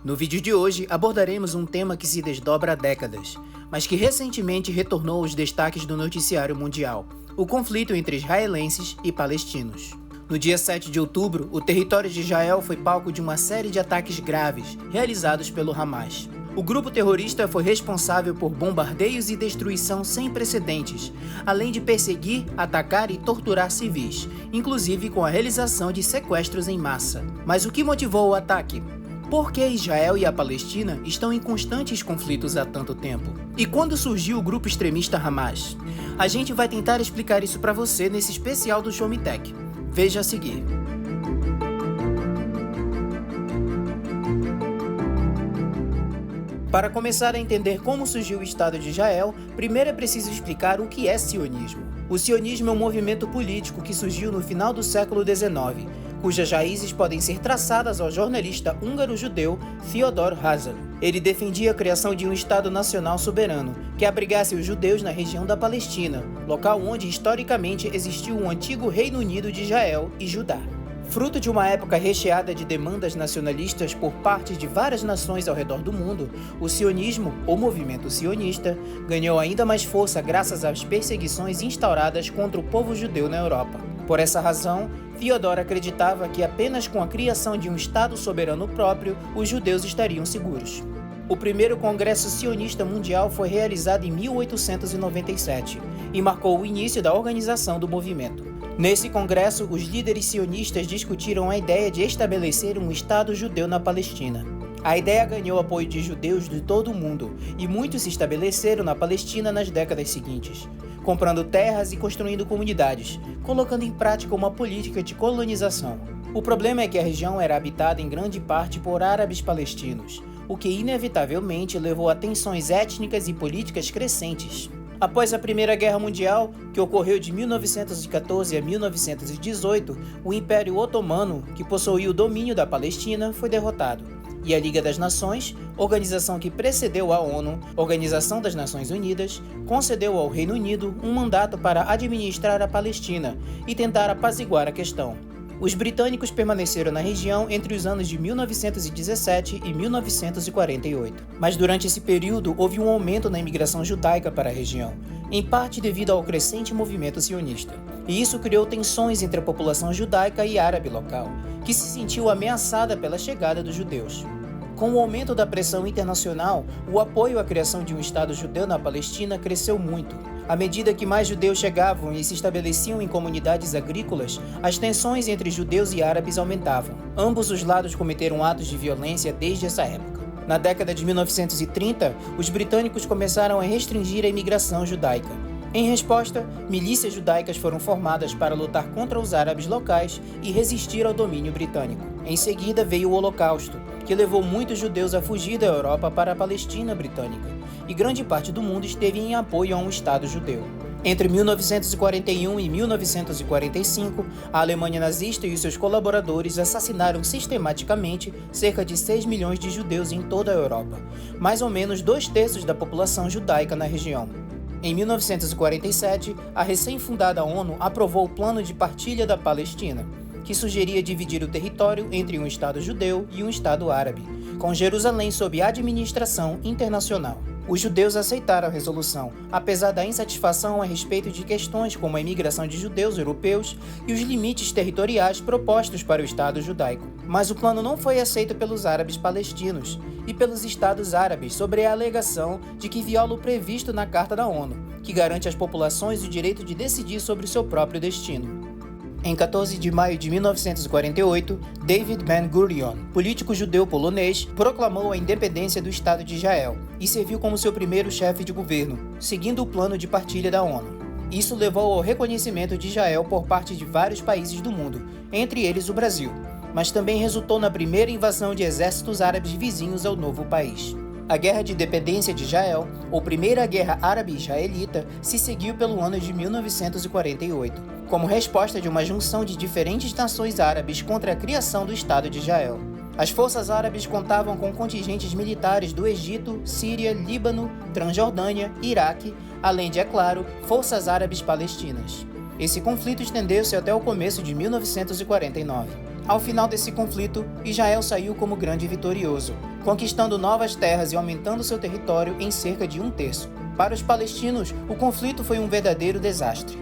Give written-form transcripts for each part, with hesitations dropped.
No vídeo de hoje abordaremos um tema que se desdobra há décadas, mas que recentemente retornou aos destaques do noticiário mundial: o conflito entre israelenses e palestinos. No dia 7 de outubro, o território de Israel foi palco de uma série de ataques graves realizados pelo Hamas. O grupo terrorista foi responsável por bombardeios e destruição sem precedentes, além de perseguir, atacar e torturar civis, inclusive com a realização de sequestros em massa. Mas o que motivou o ataque? Por que Israel e a Palestina estão em constantes conflitos há tanto tempo? E quando surgiu o grupo extremista Hamas? A gente vai tentar explicar isso para você nesse especial do Show Me Tech. Veja a seguir. Para começar a entender como surgiu o Estado de Israel, primeiro é preciso explicar o que é sionismo. O sionismo é um movimento político que surgiu no final do século XIX, cujas raízes podem ser traçadas ao jornalista húngaro-judeu Theodor Herzl. Ele defendia a criação de um Estado nacional soberano, que abrigasse os judeus na região da Palestina, local onde historicamente existiu um antigo Reino Unido de Israel e Judá. Fruto de uma época recheada de demandas nacionalistas por parte de várias nações ao redor do mundo, o sionismo, ou movimento sionista, ganhou ainda mais força graças às perseguições instauradas contra o povo judeu na Europa. Por essa razão, Theodor acreditava que apenas com a criação de um Estado soberano próprio, os judeus estariam seguros. O primeiro Congresso Sionista Mundial foi realizado em 1897 e marcou o início da organização do movimento. Nesse congresso, os líderes sionistas discutiram a ideia de estabelecer um Estado judeu na Palestina. A ideia ganhou apoio de judeus de todo o mundo e muitos se estabeleceram na Palestina nas décadas seguintes, comprando terras e construindo comunidades, colocando em prática uma política de colonização. O problema é que a região era habitada em grande parte por árabes palestinos, o que inevitavelmente levou a tensões étnicas e políticas crescentes. Após a Primeira Guerra Mundial, que ocorreu de 1914 a 1918, o Império Otomano, que possuía o domínio da Palestina, foi derrotado. E a Liga das Nações, organização que precedeu a ONU, Organização das Nações Unidas, concedeu ao Reino Unido um mandato para administrar a Palestina e tentar apaziguar a questão. Os britânicos permaneceram na região entre os anos de 1917 e 1948. Mas durante esse período houve um aumento na imigração judaica para a região, em parte devido ao crescente movimento sionista. E isso criou tensões entre a população judaica e árabe local, que se sentiu ameaçada pela chegada dos judeus. Com o aumento da pressão internacional, o apoio à criação de um Estado judeu na Palestina cresceu muito. À medida que mais judeus chegavam e se estabeleciam em comunidades agrícolas, as tensões entre judeus e árabes aumentavam. Ambos os lados cometeram atos de violência desde essa época. Na década de 1930, os britânicos começaram a restringir a imigração judaica. Em resposta, milícias judaicas foram formadas para lutar contra os árabes locais e resistir ao domínio britânico. Em seguida veio o Holocausto, que levou muitos judeus a fugir da Europa para a Palestina britânica, e grande parte do mundo esteve em apoio a um Estado judeu. Entre 1941 e 1945, a Alemanha nazista e os seus colaboradores assassinaram sistematicamente cerca de 6 milhões de judeus em toda a Europa, mais ou menos 2/3 da população judaica na região. Em 1947, a recém-fundada ONU aprovou o Plano de Partilha da Palestina, que sugeria dividir o território entre um Estado judeu e um Estado árabe, com Jerusalém sob administração internacional. Os judeus aceitaram a resolução, apesar da insatisfação a respeito de questões como a imigração de judeus europeus e os limites territoriais propostos para o Estado judaico. Mas o plano não foi aceito pelos árabes palestinos e pelos Estados árabes sobre a alegação de que viola o previsto na Carta da ONU, que garante às populações o direito de decidir sobre o seu próprio destino. Em 14 de maio de 1948, David Ben-Gurion, político judeu polonês, proclamou a independência do Estado de Israel e serviu como seu primeiro chefe de governo, seguindo o plano de partilha da ONU. Isso levou ao reconhecimento de Israel por parte de vários países do mundo, entre eles o Brasil, mas também resultou na primeira invasão de exércitos árabes vizinhos ao novo país. A Guerra de Independência de Israel, ou Primeira Guerra Árabe-Israelita, se seguiu pelo ano de 1948, como resposta de uma junção de diferentes nações árabes contra a criação do Estado de Israel. As forças árabes contavam com contingentes militares do Egito, Síria, Líbano, Transjordânia, Iraque, além de, é claro, forças árabes palestinas. Esse conflito estendeu-se até o começo de 1949. Ao final desse conflito, Israel saiu como grande vitorioso, conquistando novas terras e aumentando seu território em cerca de 1/3. Para os palestinos, o conflito foi um verdadeiro desastre.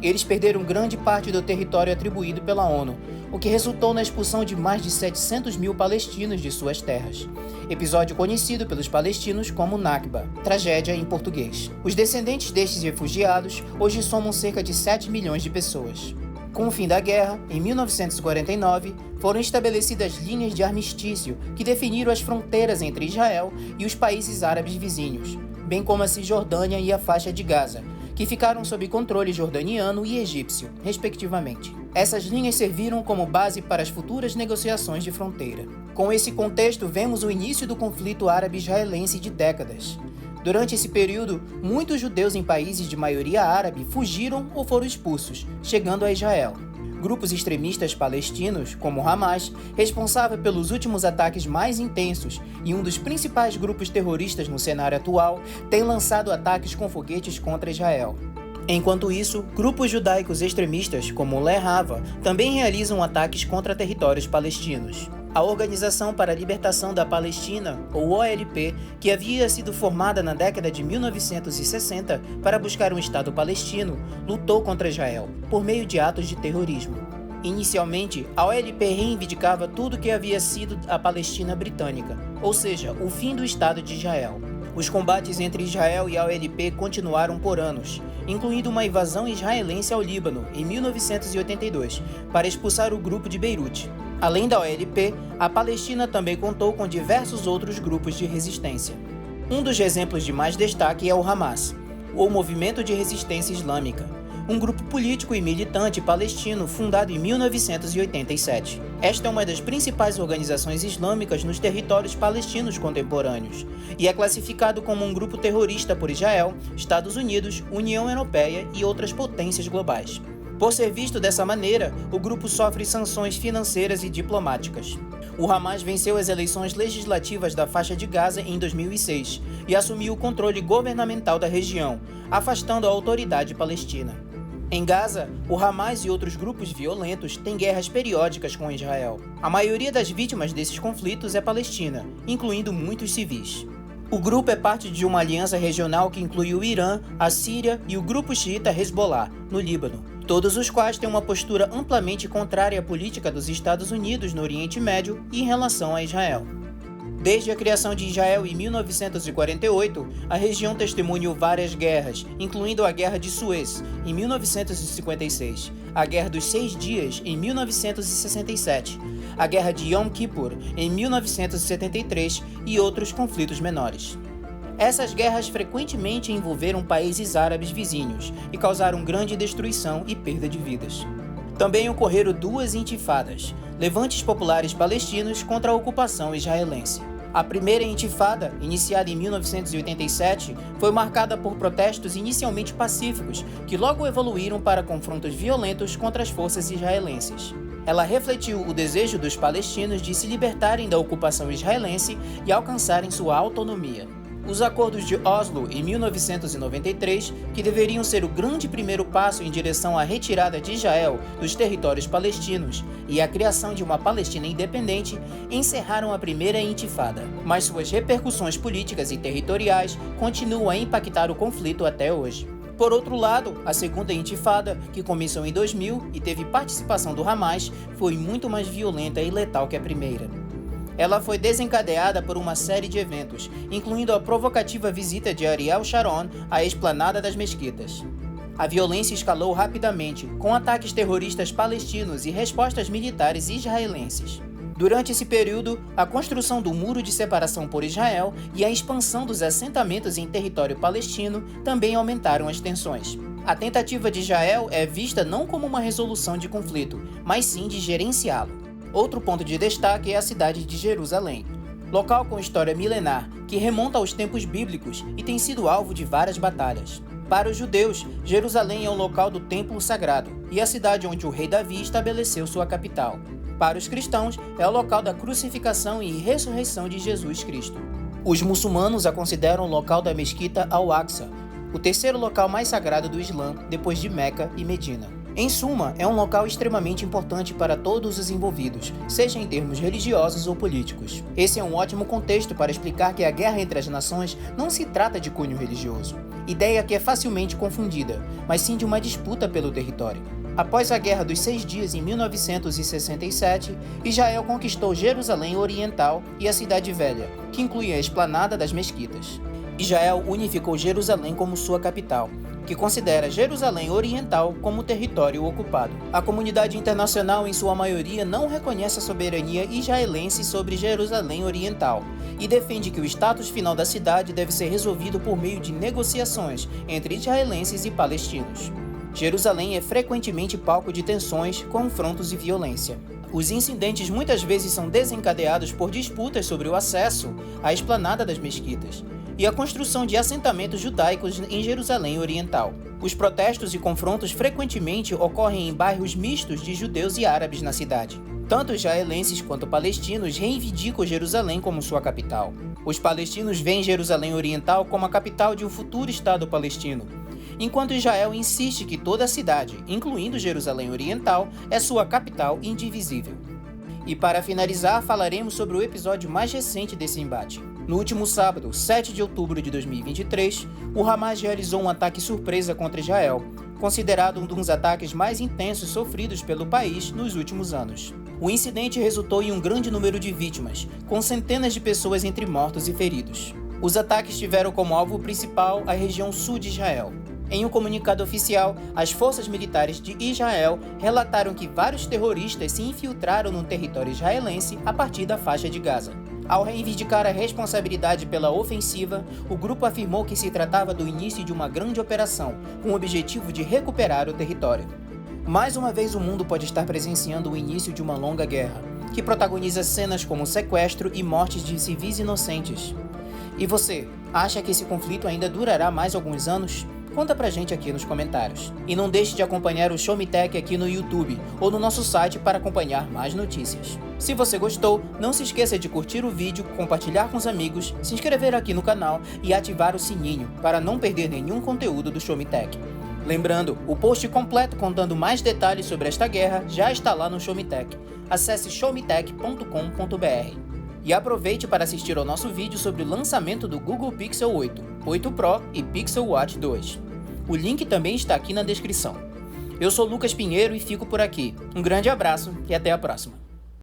Eles perderam grande parte do território atribuído pela ONU, o que resultou na expulsão de mais de 700 mil palestinos de suas terras. Episódio conhecido pelos palestinos como Nakba, tragédia em português. Os descendentes destes refugiados hoje somam cerca de 7 milhões de pessoas. Com o fim da guerra, em 1949, foram estabelecidas linhas de armistício que definiram as fronteiras entre Israel e os países árabes vizinhos, bem como a Cisjordânia e a faixa de Gaza, que ficaram sob controle jordaniano e egípcio, respectivamente. Essas linhas serviram como base para as futuras negociações de fronteira. Com esse contexto, vemos o início do conflito árabe-israelense de décadas. Durante esse período, muitos judeus em países de maioria árabe fugiram ou foram expulsos, chegando a Israel. Grupos extremistas palestinos, como o Hamas, responsável pelos últimos ataques mais intensos e um dos principais grupos terroristas no cenário atual, tem lançado ataques com foguetes contra Israel. Enquanto isso, grupos judaicos extremistas, como o Le'Hava, também realizam ataques contra territórios palestinos. A Organização para a Libertação da Palestina, ou OLP, que havia sido formada na década de 1960 para buscar um Estado palestino, lutou contra Israel, por meio de atos de terrorismo. Inicialmente, a OLP reivindicava tudo que havia sido a Palestina britânica, ou seja, o fim do Estado de Israel. Os combates entre Israel e a OLP continuaram por anos, incluindo uma invasão israelense ao Líbano em 1982, para expulsar o grupo de Beirute. Além da OLP, a Palestina também contou com diversos outros grupos de resistência. Um dos exemplos de mais destaque é o Hamas, ou Movimento de Resistência Islâmica, um grupo político e militante palestino fundado em 1987. Esta é uma das principais organizações islâmicas nos territórios palestinos contemporâneos e é classificado como um grupo terrorista por Israel, Estados Unidos, União Europeia e outras potências globais. Por ser visto dessa maneira, o grupo sofre sanções financeiras e diplomáticas. O Hamas venceu as eleições legislativas da faixa de Gaza em 2006 e assumiu o controle governamental da região, afastando a autoridade palestina. Em Gaza, o Hamas e outros grupos violentos têm guerras periódicas com Israel. A maioria das vítimas desses conflitos é palestina, incluindo muitos civis. O grupo é parte de uma aliança regional que inclui o Irã, a Síria e o grupo xiita Hezbollah, no Líbano, todos os quais têm uma postura amplamente contrária à política dos Estados Unidos no Oriente Médio e em relação a Israel. Desde a criação de Israel em 1948, a região testemunhou várias guerras, incluindo a Guerra de Suez, em 1956, a Guerra dos 6 Dias, em 1967, a Guerra de Yom Kippur, em 1973 e outros conflitos menores. Essas guerras frequentemente envolveram países árabes vizinhos e causaram grande destruição e perda de vidas. Também ocorreram 2 intifadas, levantes populares palestinos contra a ocupação israelense. A primeira intifada, iniciada em 1987, foi marcada por protestos inicialmente pacíficos, que logo evoluíram para confrontos violentos contra as forças israelenses. Ela refletiu o desejo dos palestinos de se libertarem da ocupação israelense e alcançarem sua autonomia. Os acordos de Oslo, em 1993, que deveriam ser o grande primeiro passo em direção à retirada de Israel dos territórios palestinos e à criação de uma Palestina independente, encerraram a primeira intifada, mas suas repercussões políticas e territoriais continuam a impactar o conflito até hoje. Por outro lado, a segunda intifada, que começou em 2000 e teve participação do Hamas, foi muito mais violenta e letal que a primeira. Ela foi desencadeada por uma série de eventos, incluindo a provocativa visita de Ariel Sharon à esplanada das mesquitas. A violência escalou rapidamente, com ataques terroristas palestinos e respostas militares israelenses. Durante esse período, a construção do Muro de Separação por Israel e a expansão dos assentamentos em território palestino também aumentaram as tensões. A tentativa de Israel é vista não como uma resolução de conflito, mas sim de gerenciá-lo. Outro ponto de destaque é a cidade de Jerusalém, local com história milenar que remonta aos tempos bíblicos e tem sido alvo de várias batalhas. Para os judeus, Jerusalém é o local do templo sagrado e a cidade onde o rei Davi estabeleceu sua capital. Para os cristãos, é o local da crucificação e ressurreição de Jesus Cristo. Os muçulmanos a consideram o local da mesquita Al-Aqsa, o terceiro local mais sagrado do Islã depois de Meca e Medina. Em suma, é um local extremamente importante para todos os envolvidos, seja em termos religiosos ou políticos. Esse é um ótimo contexto para explicar que a guerra entre as nações não se trata de cunho religioso, ideia que é facilmente confundida, mas sim de uma disputa pelo território. Após a Guerra dos 6 Dias em 1967, Israel conquistou Jerusalém Oriental e a Cidade Velha, que inclui a Esplanada das Mesquitas. Israel unificou Jerusalém como sua capital, que considera Jerusalém Oriental como território ocupado. A comunidade internacional, em sua maioria, não reconhece a soberania israelense sobre Jerusalém Oriental e defende que o status final da cidade deve ser resolvido por meio de negociações entre israelenses e palestinos. Jerusalém é frequentemente palco de tensões, confrontos e violência. Os incidentes muitas vezes são desencadeados por disputas sobre o acesso à Esplanada das Mesquitas e a construção de assentamentos judaicos em Jerusalém Oriental. Os protestos e confrontos frequentemente ocorrem em bairros mistos de judeus e árabes na cidade. Tanto israelenses quanto palestinos reivindicam Jerusalém como sua capital. Os palestinos veem Jerusalém Oriental como a capital de um futuro Estado palestino, enquanto Israel insiste que toda a cidade, incluindo Jerusalém Oriental, é sua capital indivisível. E para finalizar, falaremos sobre o episódio mais recente desse embate. No último sábado, 7 de outubro de 2023, o Hamas realizou um ataque surpresa contra Israel, considerado um dos ataques mais intensos sofridos pelo país nos últimos anos. O incidente resultou em um grande número de vítimas, com centenas de pessoas entre mortos e feridos. Os ataques tiveram como alvo principal a região sul de Israel. Em um comunicado oficial, as forças militares de Israel relataram que vários terroristas se infiltraram no território israelense a partir da faixa de Gaza. Ao reivindicar a responsabilidade pela ofensiva, o grupo afirmou que se tratava do início de uma grande operação, com o objetivo de recuperar o território. Mais uma vez, o mundo pode estar presenciando o início de uma longa guerra, que protagoniza cenas como sequestro e mortes de civis inocentes. E você, acha que esse conflito ainda durará mais alguns anos? Conta pra gente aqui nos comentários. E não deixe de acompanhar o Show Me Tech aqui no YouTube ou no nosso site para acompanhar mais notícias. Se você gostou, não se esqueça de curtir o vídeo, compartilhar com os amigos, se inscrever aqui no canal e ativar o sininho para não perder nenhum conteúdo do Show Me Tech. Lembrando, o post completo contando mais detalhes sobre esta guerra já está lá no Show Me Tech. Acesse showmetech.com.br. E aproveite para assistir ao nosso vídeo sobre o lançamento do Google Pixel 8, 8 Pro e Pixel Watch 2. O link também está aqui na descrição. Eu sou Lucas Pinheiro e fico por aqui. Um grande abraço e até a próxima.